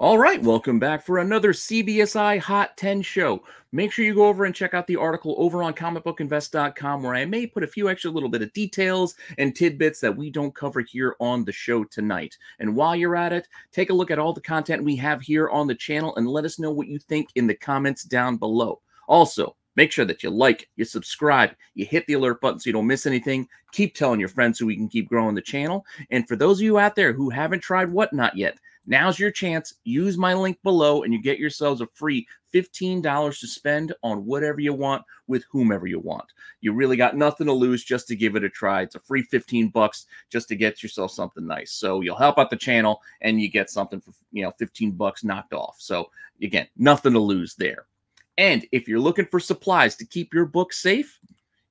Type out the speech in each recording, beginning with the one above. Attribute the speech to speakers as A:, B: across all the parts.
A: All right, welcome back for another CBSI Hot 10 show. Make sure you go over and check out the article over on comicbookinvest.com, where I may put a few extra little bit of details and tidbits that we don't cover here on the show tonight. And while you're at it, take a look at all the content we have here on the channel and let us know what you think in the comments down below. Also, make sure that you like, you subscribe, you hit the alert button so you don't miss anything. Keep telling your friends so we can keep growing the channel. And for those of you out there who haven't tried Whatnot yet, now's your chance. Use my link below and you get yourselves a free $15 to spend on whatever you want with whomever you want. You really got nothing to lose just to give it a try. It's a free 15 bucks just to get yourself something nice. So you'll help out the channel and you get something for, 15 bucks knocked off. So again, nothing to lose there. And if you're looking for supplies to keep your book safe,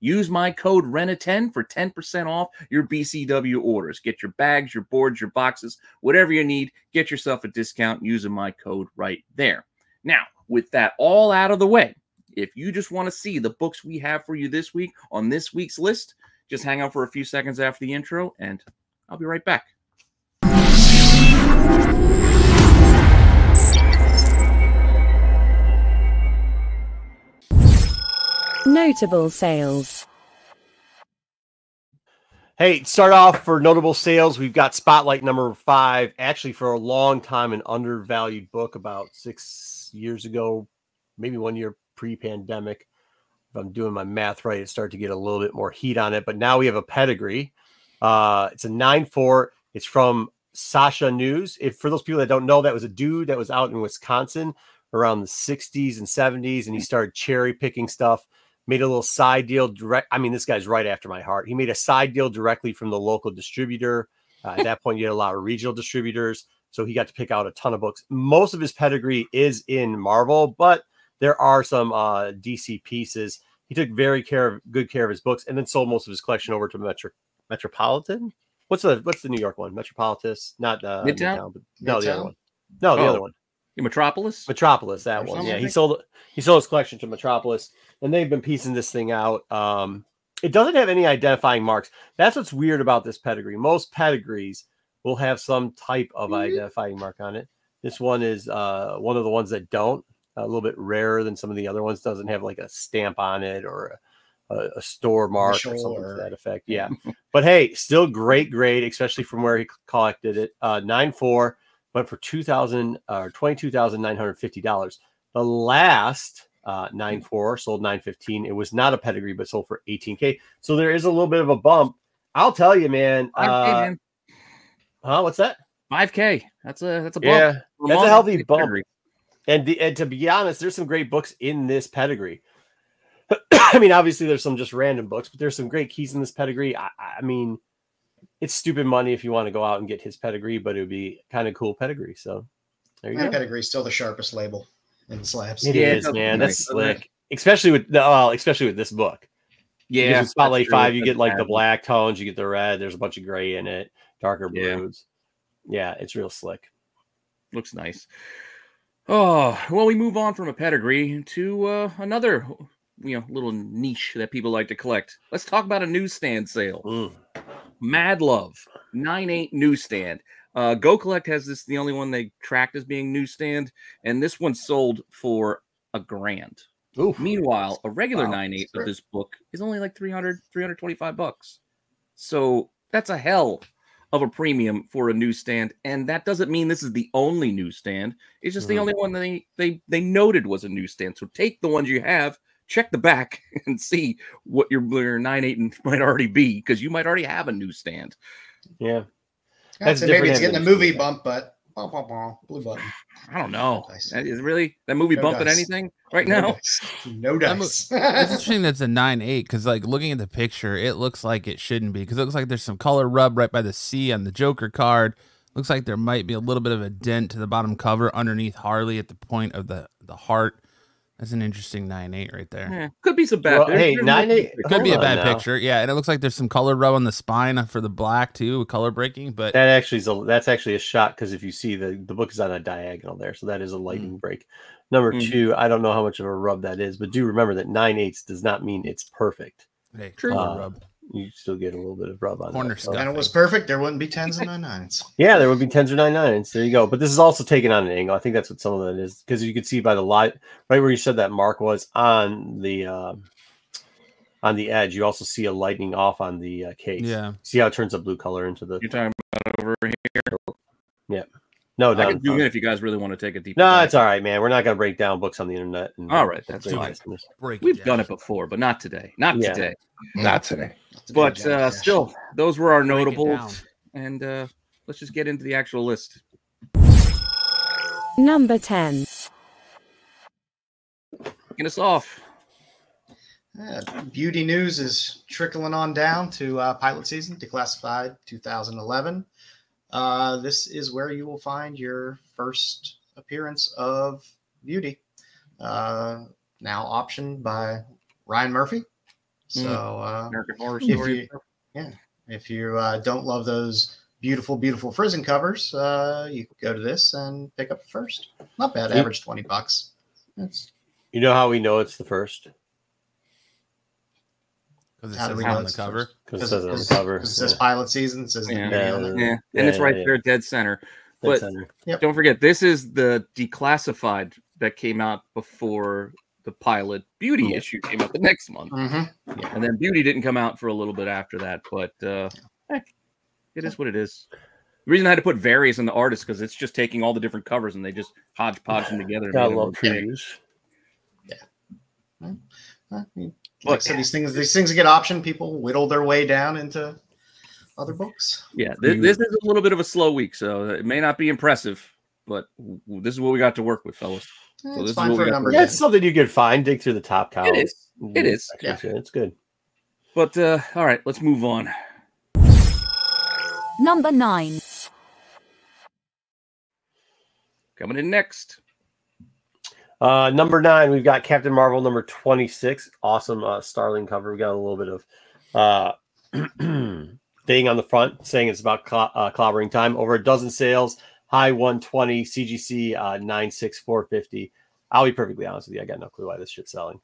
A: use my code RENA10 for 10% off your BCW orders. Get your bags, your boards, your boxes, whatever you need. Get yourself a discount using my code right there. Now, with that all out of the way, if you just want to see the books we have for you this week on this week's list, just hang out for a few seconds after the intro, and I'll be right back.
B: Notable sales.
C: Hey, start off for notable sales. We've got Spotlight number 5. Actually, for a long time, an undervalued book about 6 years ago, maybe 1 year pre-pandemic. If I'm doing my math right, it started to get a little bit more heat on it. But now we have a pedigree. It's a 9.4. It's from Sasha News. For those people that don't know, that was a dude that was out in Wisconsin around the 60s and 70s, and he started cherry picking stuff. Made a little side deal direct. I mean, this guy's right after my heart. He made a side deal directly from the local distributor. At that point, you had a lot of regional distributors. So he got to pick out a ton of books. Most of his pedigree is in Marvel, but there are some DC pieces. He took very good care of his books and then sold most of his collection over to Metropolitan. What's the New York one? Metropolitan, not Midtown, but no, the other one. No, the other one.
A: Metropolis?
C: Metropolis, that one. Yeah, he sold his collection to Metropolis, and they've been piecing this thing out. It doesn't have any identifying marks. That's what's weird about this pedigree. Most pedigrees will have some type of identifying mark on it. This one is one of the ones that don't. A little bit rarer than some of the other ones. Doesn't have like a stamp on it or a store mark or something to that effect. Yeah, but hey, still great grade, especially from where he collected it. 9.4. Went for $22,950. The last 9.4 sold $915. It was not a pedigree, but sold for $18K. So there is a little bit of a bump. I'll tell you, man.
A: 5K, man.
C: What's that?
A: 5K. That's a bump.
C: Yeah, that's a healthy bump. And to be honest, there's some great books in this pedigree. I mean, obviously there's some just random books, but there's some great keys in this pedigree. I mean, it's stupid money if you want to go out and get his pedigree, but it would be kind of cool pedigree. So there you go.
D: Pedigree is still the sharpest label in the slabs.
C: It is, man. That's slick, especially with this book.
A: Yeah,
C: with Spotlight 5, you get like the black tones, you get the red. There's a bunch of gray in it, darker blues. Yeah, it's real slick.
A: Looks nice. Oh, well, we move on from a pedigree to another little niche that people like to collect. Let's talk about a newsstand sale. Mad Love 9.8 newsstand. Go Collect has this, the only one they tracked as being newsstand, and this one sold for $1,000.
C: Oof.
A: Meanwhile, a regular 9.8 of this book is only like $325. So that's a hell of a premium for a newsstand, and that doesn't mean this is the only newsstand. It's just the only one they noted was a newsstand. So take the ones you have, check the back and see what your 9.8 might already be, because you might already have a newsstand.
C: Yeah.
D: Maybe it's getting a movie bump, but blue button.
A: I don't know. Is really that movie bumping anything right now?
D: No dice.
E: It's interesting that's a 9.8 because, like, looking at the picture, it looks like it shouldn't be, because it looks like there's some color rub right by the C on the Joker card. Looks like there might be a little bit of a dent to the bottom cover underneath Harley at the point of the heart. That's an interesting 9.8 right there.
A: Yeah, could be some bad.
C: Hey, 9.8
E: could be a bad picture. Yeah, and it looks like there's some color rub on the spine for the black too, with color breaking. But
C: that's actually a shot, because if you see the book is on a diagonal there, so that is a lighting break. Number 2, I don't know how much of a rub that is, but do remember that 9.8 does not mean it's perfect.
E: Hey, color rub.
C: you still get a little bit of rub on
E: Corner
C: that. So.
E: stuff.
D: And it was perfect. There wouldn't be 10s and 9s.
C: Yeah, there would be 10s or 9s. There you go. But this is also taken on an angle. I think that's what some of that is, because you can see by the light, right where you said that mark was on the edge. You also see a lightning off on the case.
E: Yeah.
C: See how it turns a blue color into the.
A: You're talking about over here.
C: Yeah. No,
A: I can zoom in if you guys really want to take a deep.
C: No, it's all right, man. We're not going to break down books on the internet.
A: All right, that's fine. We've done it before, but not today. Not today.
F: Not today.
A: But still, those were our notables. And let's just get into the actual list.
B: Number 10.
A: Get us off.
D: Beauty news is trickling on down to pilot season, declassified 2011. This is where you will find your first appearance of Beauty, now optioned by Ryan Murphy. So
A: American Horror Story.
D: If you don't love those beautiful prison covers, you can go to this and pick up the first. Not bad, average $20. That's.
C: You know how we know it's the first?
E: Because it says it on the cover.
C: Because it says it on the cover.
D: It says pilot season. It says
A: and it's right there, dead center. But don't forget, this is the declassified that came out before the pilot Beauty issue came out the next month. And then Beauty didn't come out for a little bit after that. But heck, it is what it is. The reason I had to put various in the artist because it's just taking all the different covers and they just hodgepodge them together.
C: I love previews.
D: Like I said, these things get optioned. People whittle their way down into other books.
A: Yeah, this is a little bit of a slow week, so it may not be impressive, but this is what we got to work with, fellas. So
D: it's fine for a number.
C: That's something you could find. Dig through the top column.
A: It is. It is.
C: Yeah, it's good.
A: But all right, let's move on.
B: Number 9.
A: Coming in next.
C: Number 9, we've got Captain Marvel number 26. Awesome Starling cover. We got a little bit of thing on the front saying it's about clobbering time. Over a dozen sales, high 120, CGC 96450. I'll be perfectly honest with you. I got no clue why this shit's selling.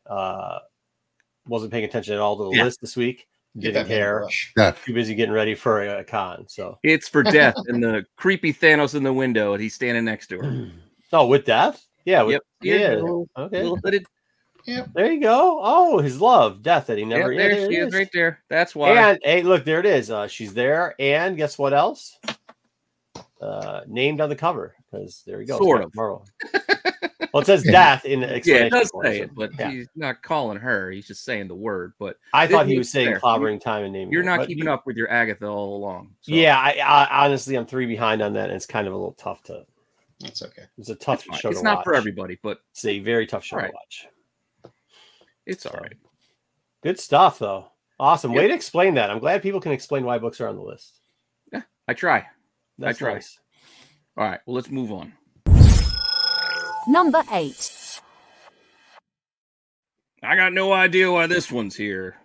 C: Wasn't paying attention at all to the list this week. Didn't care. Too busy getting ready for a con. So
A: it's for Death and the creepy Thanos in the window, and he's standing next to her.
C: Oh, with Death? Yeah.
A: Okay.
C: Little fitted. Yep. There you go. Oh, his love, Death that he never.
A: Yep, there she is, right there. That's why.
C: And hey, look, there it is. She's there, and guess what else? Named on the cover because there you go.
A: Sort of.
C: Marvel. Well, it says Death in the explanation.
A: Yeah, it does say it, but he's not calling her. He's just saying the word. But
C: I thought he was saying clobbering time and naming.
A: You're not keeping up with your Agatha all along. So.
C: Yeah, I honestly, I'm 3 behind on that, and it's kind of a little tough to.
D: That's okay.
C: It's a tough show to watch.
A: It's not for everybody, but
C: it's a very tough show to watch.
A: It's all right.
C: Good stuff, though. Awesome. Way to explain that. I'm glad people can explain why books are on the list.
A: Yeah, I try.
C: That's
A: I try.
C: Nice.
A: All right. Well, let's move on.
B: Number 8.
A: I got no idea why this one's here.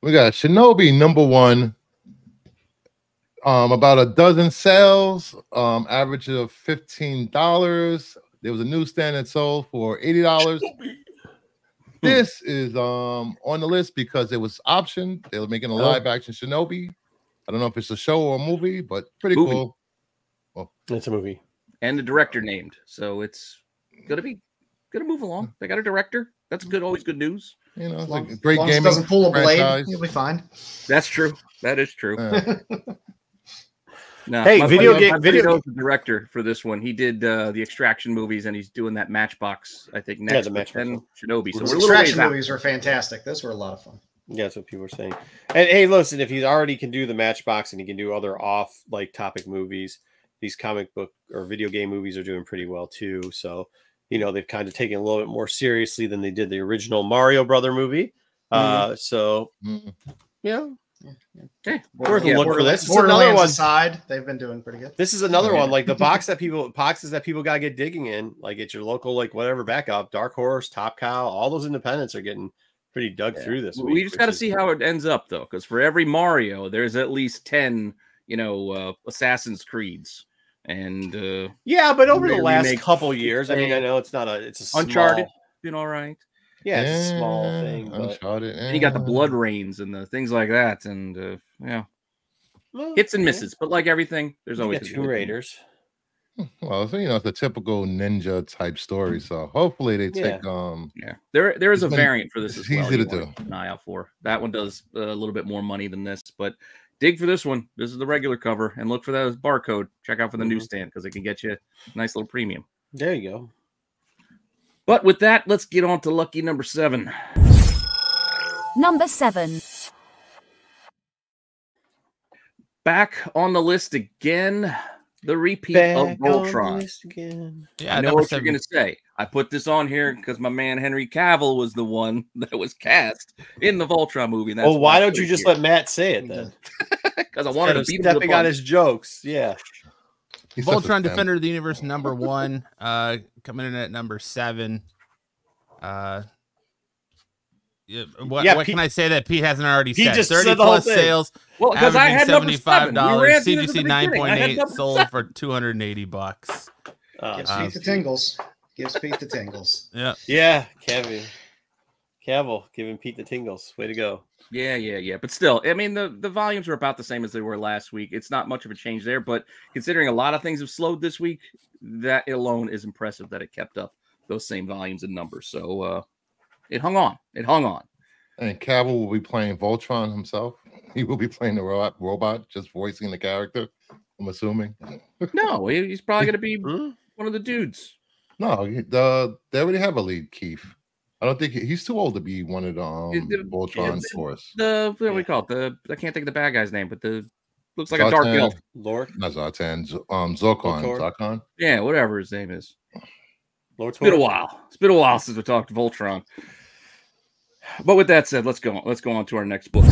F: We got Shinobi number 1. About a dozen sales, average of $15. There was a newsstand that sold for $80. This is on the list because it was optioned. They were making a live action Shinobi. I don't know if it's a show or a movie, but pretty cool.
C: Well, it's a movie.
A: And the director named. So it's gonna move along. They got a director. That's good, always good news.
F: You know, it's like a great game.
D: Doesn't pull a blade, you'll be fine.
A: That's true. That is true. No,
C: hey, video
A: the director for this one. He did the Extraction movies, and he's doing that Matchbox. I think next. And Shinobi. So
D: the Extraction movies were fantastic. Those were a lot of fun.
C: Yeah, that's what people are saying. And hey, listen, if he already can do the Matchbox and he can do other off topic movies, these comic book or video game movies are doing pretty well too. So they've kind of taken a little bit more seriously than they did the original Mario Brother movie.
A: Hey,
C: worth a look for this.
D: It's another one. Side, they've been doing pretty good.
C: This is another one, like the boxes that people gotta get digging in, like at your local, whatever backup, Dark Horse, Top Cow, all those independents are getting pretty dug through this week.
A: We just got to see how it ends up, though, because for every Mario, there's at least 10, Assassin's Creeds, and
C: but over the last couple years, I mean, I know it's a
A: Uncharted been all right.
C: Yeah, it's a small thing. But...
F: Uncharted.
A: And you got the blood rains and the things like that, and yeah,
C: Well,
A: hits and misses. But like everything, there's always
C: Tomb Raiders.
F: Well, so, it's a typical ninja type story. So hopefully they take
A: Yeah, there is a variant for this as well.
F: Easy to do.
A: Keep an eye out for that one. Does a little bit more money than this, but dig for this one. This is the regular cover, and look for that barcode. Check out for the newsstand because it can get you a nice little premium.
C: There you go.
A: But with that, let's get on to lucky number 7.
B: Number 7.
A: Back on the list again. The repeat of Voltron.
E: Yeah,
A: I know what you're going to say. I put this on here because my man Henry Cavill was the one that was cast in the Voltron movie. And that's
C: why don't you just let Matt say it then?
A: Because I wanted to beat him
C: stepping on his jokes. Yeah.
E: Voltron Defender of the Universe number 1, coming in at number 7. What can I say that Pete hasn't already said?
C: He just
E: 30
C: said the whole
E: plus
C: thing.
E: sales.
A: Well, because I had number 7.
E: CGC 9.8 sold for $280.
D: Gives Pete the tingles. Gives Pete the tingles.
E: Yeah,
C: Cavill giving Pete the tingles. Way to go.
A: Yeah. But still, I mean, the volumes are about the same as they were last week. It's not much of a change there, but considering a lot of things have slowed this week, that alone is impressive that it kept up those same volumes and numbers. So it hung on.
F: And Cavill will be playing Voltron himself. He will be playing the robot, just voicing the character, I'm assuming.
A: No, he's probably going to be one of the dudes.
F: No, they already have a lead, Keith. I don't think he's too old to be one of the Voltron force.
A: What do we call it? I can't think of the bad guy's name, but looks like a dark elf.
C: Lord?
F: Not Zartan. Zokon.
A: Yeah, whatever his name is.
C: Lord.
A: It's been a while. It's been a while since we talked Voltron. But with that said, let's go on to our next book.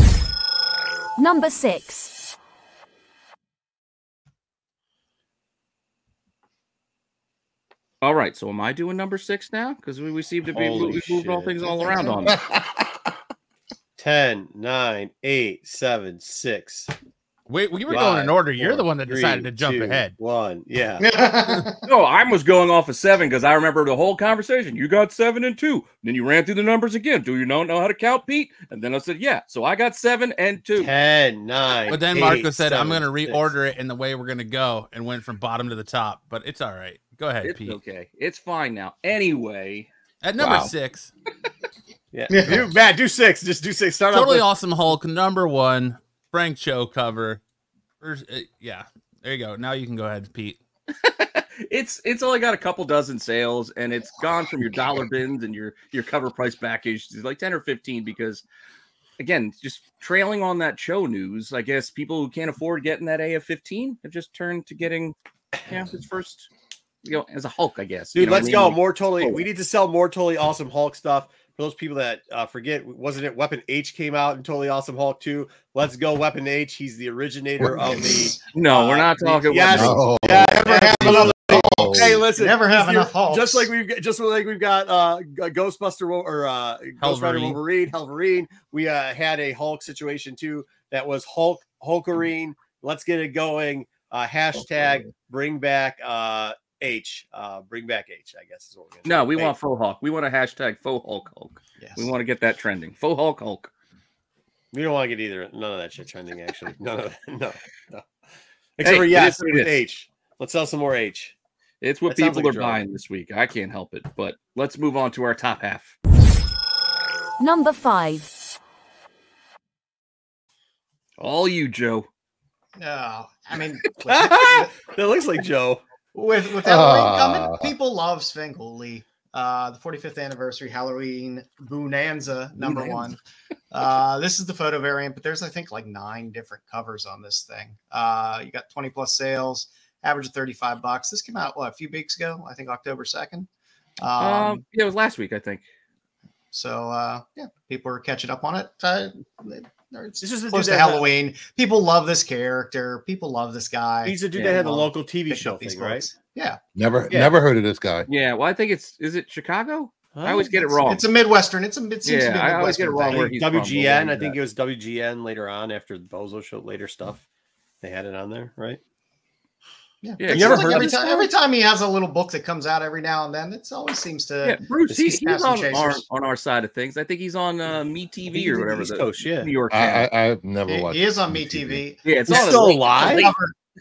B: Number 6.
A: All right, so am I doing number 6 now? Because we seem to be we moved all things all around on me.
C: 10, 9, 8, 7, 6.
E: We were going in order. You're the one that decided to jump ahead.
C: 1. Yeah.
A: No, I was going off of 7 because I remember the whole conversation. You got 7 and 2. Then you ran through the numbers again. Do you not know how to count, Pete? And then I said, yeah. So I got 7 and 2.
C: 10, 9.
E: But then Marco said, I'm going to reorder it in the way we're going to go, and went from bottom to the top. But it's all right. Go ahead,
A: It's
E: Pete.
A: okay. It's fine now. Anyway.
E: At number 6.
C: Yeah. Matt, do 6. Just do 6. Start
E: Totally
C: off with...
E: Awesome Hulk, number 1. Frank Cho cover. Yeah, there you go. Now you can go ahead, Pete.
A: It's only got a couple dozen sales, and it's gone from your dollar bins and your cover price package to like 10 or 15 because, again, just trailing on that Cho news, I guess people who can't afford getting that AF-15 have just turned to getting his first, as a Hulk, I guess.
C: Dude, let's go. More totally. We need to sell more Totally Awesome Hulk stuff. For those people that forget, wasn't it Weapon H came out in Totally Awesome Hulk 2? Let's go, Weapon H. He's the originator of the.
A: No, we're not talking.
C: Yes,
F: no.
C: Yeah, never have enough. Hey, listen,
D: never have enough Hulks.
C: Just like we've got Ghostbuster or Ghost Rider Wolverine. We had a Hulk situation too. That was Hulkerine. Let's get it going. Hashtag bring back H. Bring back H, I guess is what we're going to
A: No, we want faux Hulk. We want a hashtag faux Hulk.
C: Yes.
A: We want to get that trending. Faux Hulk.
C: We don't want to get either. None of that shit trending, actually. None of that. No. Except for yes, with H. Let's sell some more H.
A: It's what people are buying this week. I can't help it. But let's move on to our top half.
B: Number 5.
A: All you, Joe.
D: No, I mean,
C: That looks like Joe.
D: with Halloween coming, people love Svengoolie. The 45th anniversary Halloween Bonanza number 1. This is the photo variant, but there's I think like 9 different covers on this thing. You got 20 plus sales, average of $35. This came out a few weeks ago, I think October 2nd.
A: Yeah, it was last week, I think.
D: So people are catching up on it. This is close
C: to
D: to Halloween. People love this character. People love this guy.
C: He's the dude that had the local TV show thing, right?
D: Yeah.
F: Never heard of this guy.
A: Yeah, well, I think is it Chicago? I always get it wrong.
D: It's a Midwestern. It seems to be a Midwestern.
A: I always get it wrong. Where he's
C: WGN. I think it was WGN later on after the Bozo show later stuff. They had it on there, right?
D: Yeah,
A: Yeah,
D: it
C: you ever
D: seems like
C: heard of this
D: every time he has a little book that comes out every now and then, it always seems to.
A: Yeah, Bruce, he's
D: have some
A: on our side of things. I think he's on Me TV or whatever.
C: East
A: The
C: Coast, yeah.
A: New York channel.
F: I've never watched.
D: He is on Me TV.
A: Yeah, it's
C: He's
A: on
C: still
A: late-
C: alive?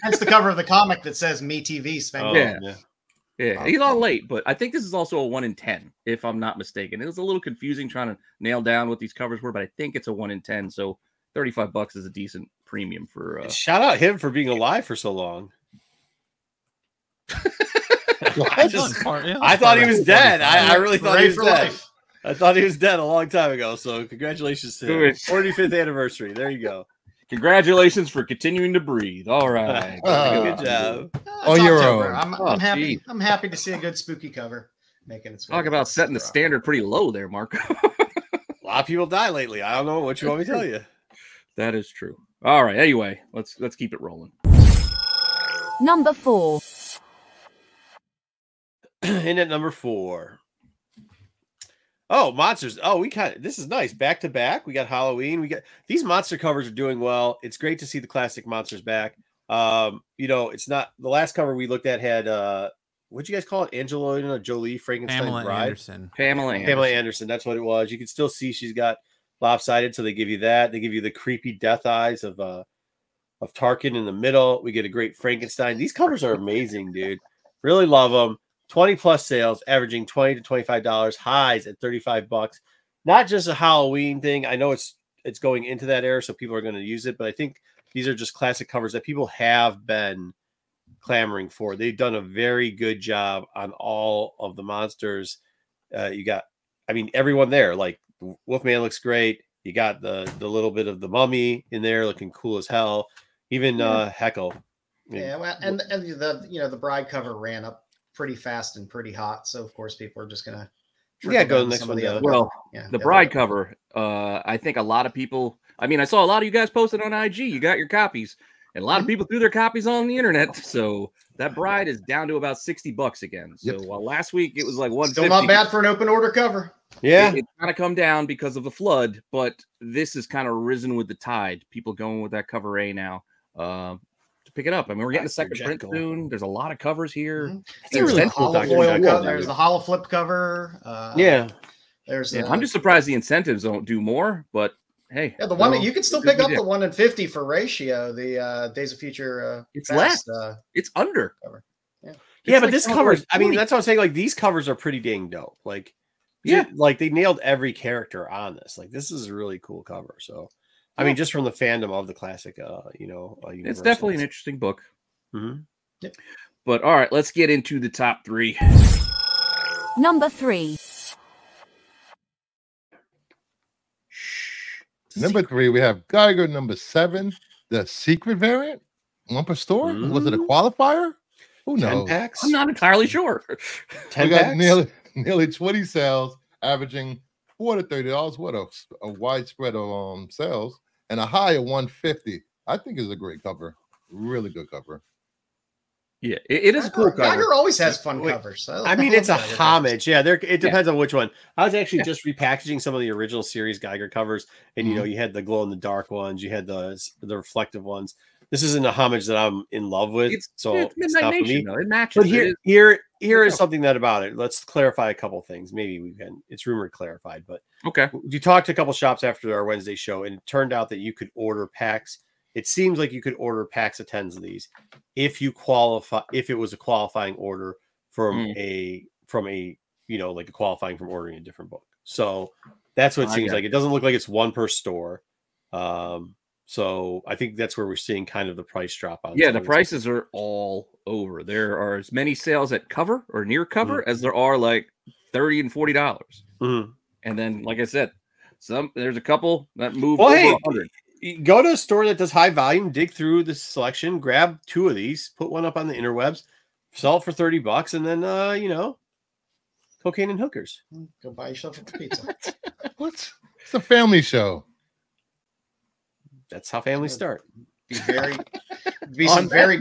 D: That's the cover of the comic that says Me TV. Sven.
C: Oh,
A: Yeah.
C: yeah.
A: Yeah, he's on late, but I think this is also a 1 in 10, if I'm not mistaken. It was a little confusing trying to nail down what these covers were, but I think it's a 1 in 10. So $35 is a decent premium for.
C: Shout out him for being alive for so long. I thought he was dead. I really thought he was dead.
D: Life.
C: I thought he was dead a long time ago. So congratulations to him. 45th anniversary. There you go.
A: Congratulations for continuing to breathe. All right,
C: Good job.
F: On your
D: October.
F: own.
D: I'm happy. I'm happy to see a good spooky cover making its way.
A: Talk about setting the standard pretty low there, Marco.
C: A lot of people die lately. I don't know what you want me to tell you.
A: That is true. All right. Anyway, let's keep it rolling.
B: Number 4.
C: In at number 4. Oh, monsters. Oh, this is nice. Back to back. We got Halloween. We got these monster covers are doing well. It's great to see the classic monsters back. It's not the last cover we looked at had what'd you guys call it? Angelina Jolie, Frankenstein
E: Pamela
C: Bride.
E: Anderson.
C: Pamela Anderson. That's what it was. You can still see she's got lopsided, so they give you that. They give you the creepy death eyes of Tarkin in the middle. We get a great Frankenstein. These covers are amazing, dude. Really love them. 20 plus sales, averaging $20 to $25, highs at $35. Not just a Halloween thing. I know it's going into that era, so people are going to use it, but I think these are just classic covers that people have been clamoring for. They've done a very good job on all of the monsters. You got, everyone there. Like Wolfman looks great. You got the little bit of the mummy in there looking cool as hell. Even Heckle.
D: Yeah, well, and the bride cover ran up pretty fast and pretty hot, so of course people are just gonna
C: go to the next one.
A: The bride cover, I think a lot of people, I saw a lot of you guys posted on IG, you got your copies, and a lot of people threw their copies on the internet, so that bride is down to about $60 again. So while last week it was like $150,
D: still not bad for an open order cover.
C: Yeah,
A: it's kind of come down because of the flood, but this has kind of risen with the tide. People going with that cover A now. To pick it up. We're getting a second print soon. There's a lot of covers here.
D: Mm-hmm. There's the hollow flip cover. There's.
A: I'm just surprised the incentives don't do more, but hey,
D: the one that you can still pick up the 1 in 50 for ratio. The Days of Future.
A: It's less. It's under.
D: Cover.
C: Yeah, but this covers. That's what I'm saying. Like these covers are pretty dang dope. Like, like they nailed every character on this. Like this is a really cool cover. So. Just from the fandom of the classic,
A: it's definitely an interesting book.
C: Mm-hmm.
D: Yep.
A: But all right, let's get into the top 3.
B: Number 3.
F: Number 3, we have Geiger. Number 7, the secret variant. 1 per store. Was it a qualifier? Who knows?
C: 10 packs?
A: I'm not entirely sure.
C: 10
F: we
C: packs?
F: got nearly 20 sales, averaging $4 to $30. What a widespread of sales. And a high of 150. I think is a great cover. Really good cover.
A: Yeah, it is a cool cover.
D: Geiger always has fun covers.
C: It's a homage. Yeah, it depends on which one. I was actually just repackaging some of the original series Geiger covers, and you had the glow in the dark ones, you had the reflective ones. This isn't a homage that I'm in love with, it's not for me.
A: It matches.
C: But here is something that about it. Let's clarify a couple things. Maybe we can. It's rumored clarified, but
A: okay.
C: You talked to a couple shops after our Wednesday show, and it turned out that you could order packs. It seems like you could order packs of 10s of these if you qualify. If it was a qualifying order from a like a qualifying from ordering a different book. So that's what it seems like. It doesn't look like it's 1 per store. So I think that's where we're seeing kind of the price drop on.
A: Yeah, the prices are all over. There are as many sales at cover or near cover as there are like $30 and $40.
C: Mm-hmm.
A: And then, like I said, there's a couple that move
C: over
A: 100.
C: Go to a store that does high volume, dig through the selection, grab 2 of these, put one up on the interwebs, sell it for $30, and then cocaine and hookers.
D: Go buy yourself a pizza.
F: What? It's a family show.
C: That's how families start.
D: Be some very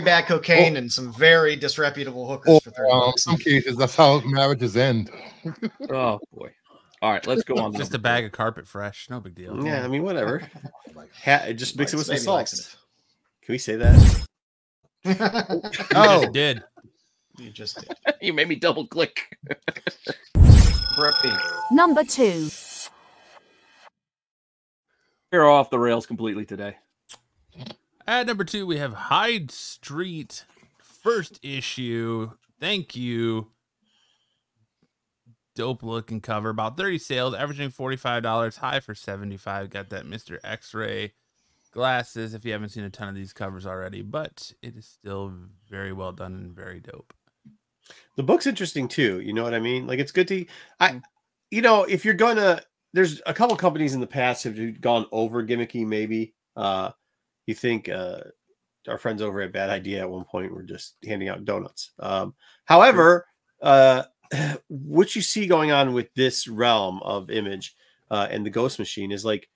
D: bad cocaine and some very disreputable hookers for $30.
F: In some cases, that's how marriages end.
A: Oh boy! All right, let's go on.
E: Just a bag of carpet fresh, no big deal.
C: Yeah, whatever. Just mix it with some salt. Can we say that?
F: Oh,
E: Just did.
D: You just did.
A: You made me double click.
D: Repeat.
B: Number 2.
A: We're off the rails completely today.
E: At number 2, we have Hyde Street, first issue. Thank you. Dope looking cover. About 30 sales, averaging $45. High for 75. Got that Mr. X-ray glasses. If you haven't seen a ton of these covers already, but it is still very well done and very dope.
C: The book's interesting too. You know what I mean? Like, it's good to, if you're gonna, there's a couple companies in the past have gone over gimmicky. Maybe you think our friends over at Bad Idea at one point were just handing out donuts. However, what you see going on with this realm of Image and the Ghost Machine is like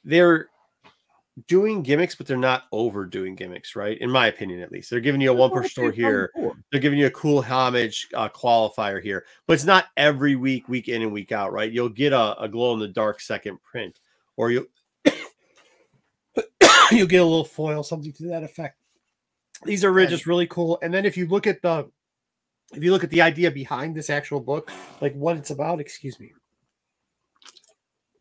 C: they're doing gimmicks, but they're not overdoing gimmicks, right? In my opinion, at least. They're giving you a one per store here. They're giving you a cool homage qualifier here, but it's not every week, week in and week out, right? You'll get a glow in the dark second print, or you'll get a little foil, something to that effect. These are just really cool. And then if you look at the idea behind this actual book, like what it's about, excuse me,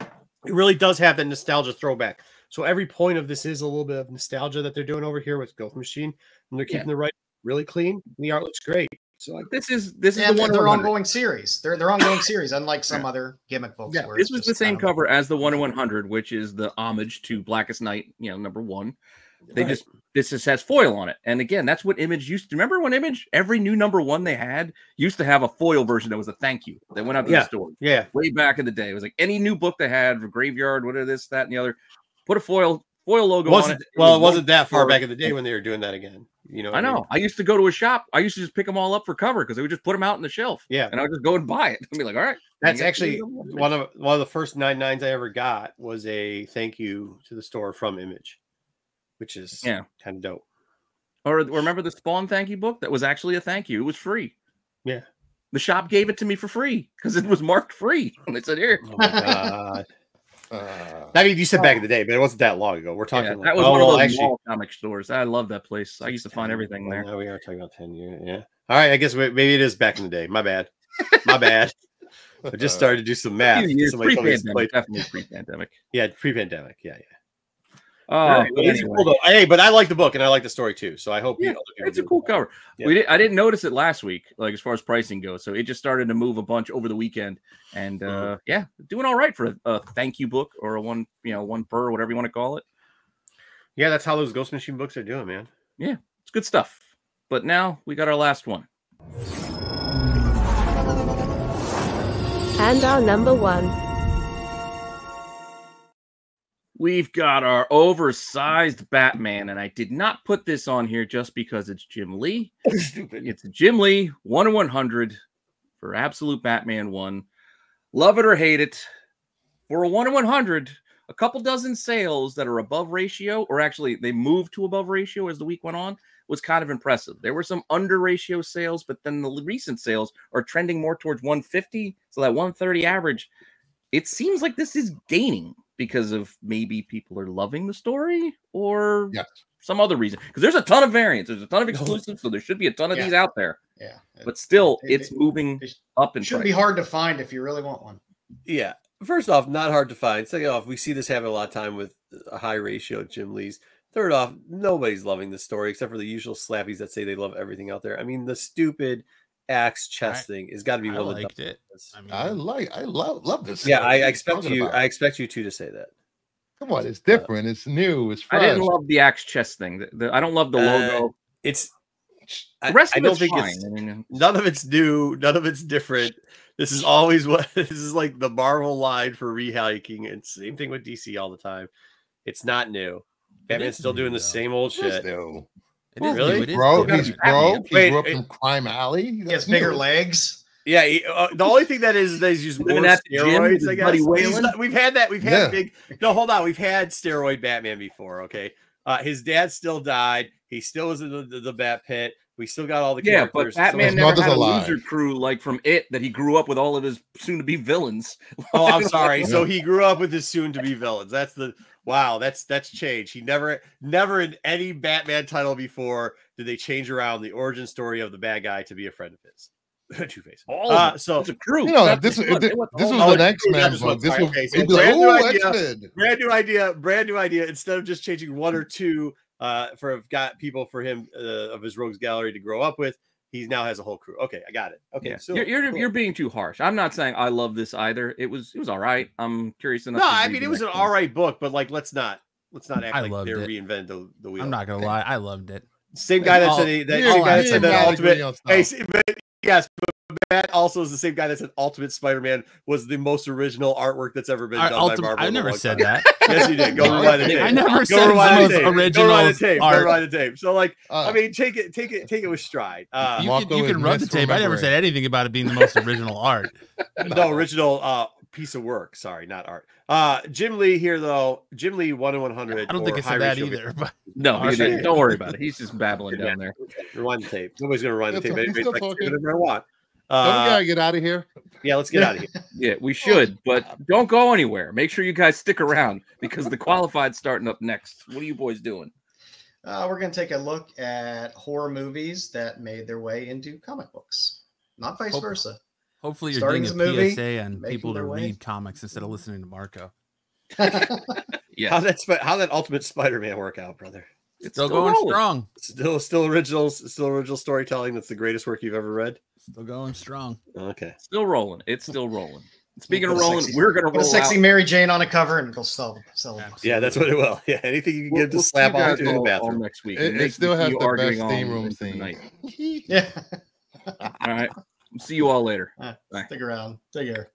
C: it really does have that nostalgia throwback. So every point of this is a little bit of nostalgia that they're doing over here with Ghost Machine, and they're keeping the right really clean. And the art looks great. So like,
A: this is the one
D: their ongoing series. They're ongoing series, unlike some other gimmick books.
A: Yeah, this was the same cover as the 1/100, which is the homage to Blackest Night, number 1. This just has foil on it. And again, that's what Image used to. Remember when Image, every new number 1 they had used to have a foil version that was a thank you that went out to the store. Yeah. Way back in the day. It was like any new book they had for Graveyard, whatever this, that, and the other, put a foil logo on it.
C: Well, it wasn't that far back in the day when they were doing that again.
A: I know. I used to go to a shop. I used to just pick them all up for cover because they would just put them out on the shelf. Yeah. And I would just go and buy it. I'd be like, all right.
C: That's actually one of the first 99s I ever got was a thank you to the store from Image, which is kind of dope.
A: Or remember the Spawn thank you book? That was actually a thank you. It was free.
C: Yeah.
A: The shop gave it to me for free because it was marked free. And they said, here.
C: Oh my God. I mean, you said back in the day, but it wasn't that long ago. We're talking.
A: That was one of those mall comic stores. I love that place. I used to find everything there.
C: Now we are talking about 10 years. Yeah. All right. I guess maybe it is back in the day. My bad. My bad. I just started to do some math.
A: Pre-pandemic, definitely pre-pandemic.
C: Yeah, pre-pandemic. Yeah.
A: Anyway.
C: Cool though. Hey, but I like the book and I like the story too. So I hope
A: it's a cool cover. Yeah. I didn't notice it last week, like as far as pricing goes. So it just started to move a bunch over the weekend, and doing all right for a thank you book or a one per, whatever you want to call it.
C: Yeah, that's how those Ghost Machine books are doing, man.
A: Yeah, it's good stuff. But now we got our last one.
G: And our number 1.
A: We've got our oversized Batman, and I did not put this on here just because it's Jim Lee.
C: Stupid.
A: It's Jim Lee 1/100 for Absolute Batman 1. Love it or hate it. For a 1/100, a couple dozen sales that are above ratio, or actually they moved to above ratio as the week went on, was kind of impressive. There were some under ratio sales, but then the recent sales are trending more towards 150. So that 130 average, it seems like this is gaining because of maybe people are loving the story or some other reason. Because there's a ton of variants. There's a ton of exclusives, so there should be a ton of these out there.
D: Yeah.
A: But still, it's moving up in price.
D: It should be hard to find if you really want one.
C: Yeah. First off, not hard to find. Second off, we see this happen a lot of time with a high ratio of Jim Lee's. Third off, nobody's loving the story except for the usual slappies that say they love everything out there. I mean, the stupid axe chest thing has got to be one of the
E: liked it.
F: I love this.
C: Yeah, I expect you two to say that.
F: Come on, it's different. It's new. It's fresh.
A: I didn't love the axe chest thing. I don't love the logo.
C: I don't think it's none of it's new. None of it's different. This is always this is like the Marvel line for rehiking, and same thing with DC all the time. It's not new. Batman's still doing the same old shit.
F: New.
E: It is
C: really,
E: new.
F: Bro. He's broke. He grew up in Crime Alley.
D: He has bigger legs.
C: Yeah, the only thing that is they use more steroids. I guess we've had that. We've had big. No, hold on. We've had steroid Batman before. Okay, his dad still died. He still was in the Bat Pit. We still got all the characters.
A: But Batman never had a loser crew like from It that he grew up with all of his soon-to-be villains.
C: Oh, I'm sorry. So he grew up with his soon-to-be villains. That's the Wow, that's changed. He never in any Batman title before did they change around the origin story of the bad guy to be a friend of his. Two-Face.
A: So it's a crew.
F: You know, this was an X-Men book. This was
C: brand new idea. Instead of just changing one or two got people for him of his rogues gallery to grow up with, he now has a whole crew. Okay, I got it. Okay,
A: yeah.
C: so
A: you're being too harsh. I'm not saying I love this either. It was all right. I'm curious enough.
C: No, I mean it was an all right book, but like let's not act like they're reinvent the wheel.
E: I'm not gonna lie, I loved it.
C: Same guy that said that Ultimate. Hey, yes, but Matt also is the same guy that said Ultimate Spider-Man was the most original artwork that's ever been done by Marvel.
E: I never said that.
C: Yes, you did. Go rewind the tape.
E: I never said the most original art.
C: Go rewind the tape. So, like, I mean, take it with stride.
E: You can run the tape. I never said anything about it being the most original art.
C: No, original piece of work. Sorry, not art. Jim Lee here though. Jim Lee 1 in 100.
E: I don't think I said that either. But
A: no, don't worry about it. He's just babbling down there.
C: Rewind the tape. Nobody's gonna rewind the tape. Anybody's like, whatever I want.
F: Don't we get out of here?
C: Yeah, let's get out of here.
A: Yeah, we should, but don't go anywhere. Make sure you guys stick around because the qualified's starting up next. What are you boys doing?
D: We're going to take a look at horror movies that made their way into comic books, not vice versa.
E: Hopefully, you're
D: Starting
E: doing a
D: movie,
E: PSA on people to read comics instead of listening to Marco.
C: Yeah, how that Ultimate Spider-Man work out, brother?
E: It's still going strong.
C: Still original storytelling. That's the greatest work you've ever read.
E: Still going strong.
C: Okay.
A: Still rolling. It's still rolling. Speaking of rolling, we're going to roll
D: a sexy
A: out.
D: Mary Jane on a cover and it'll sell them.
C: Yeah, that's what it will. Yeah, anything you can get to slap on to the bathroom
A: next week.
F: It still has the best steam room scene.
D: Yeah.
A: All right. See you all later.
D: Stick around. Take care.